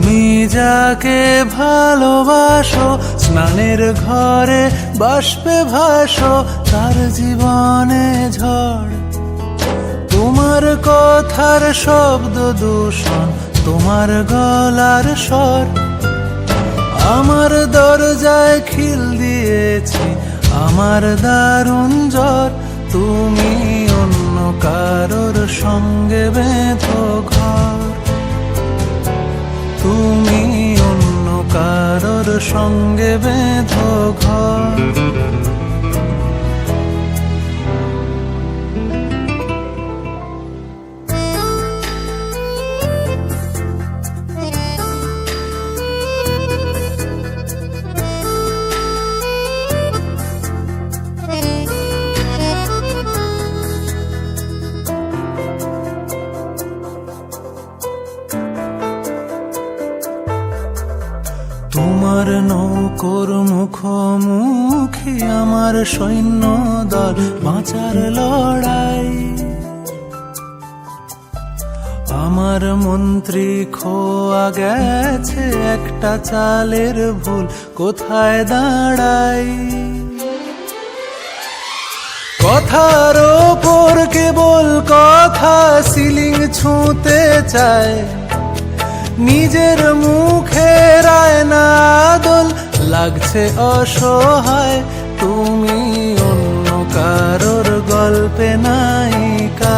তুমি যাকে ভালোবাসো, স্নানের ঘরে বাষ্পে ভাসো, তার জীবনে ঝড়। তোমার কথার শব্দ দূষণ, তোমার গলার স্বর। আমার দরজায় খিল দিয়েছি, আমার দারুণ জ্বর। তুমি অন্য কারোর সঙ্গে বেঁধো ঘর, তুমি অন্য কারোর সঙ্গে বেঁধো ঘর। তোমার নৌকোর মুখোমুখি আমার সৈন্য দল, বাঁচার লড়াই। আমার মন্ত্রী খোয়া গেছে, একটা চালের ভুল কোথায় দাঁড়াই। কথার ওপর কেবল কথা, সিলিং ছুঁতে চায়। নিজের মুখের আয়না আদল লাগছে অসহায়। তুমি অন্য কারোর গল্পে নায়িকা,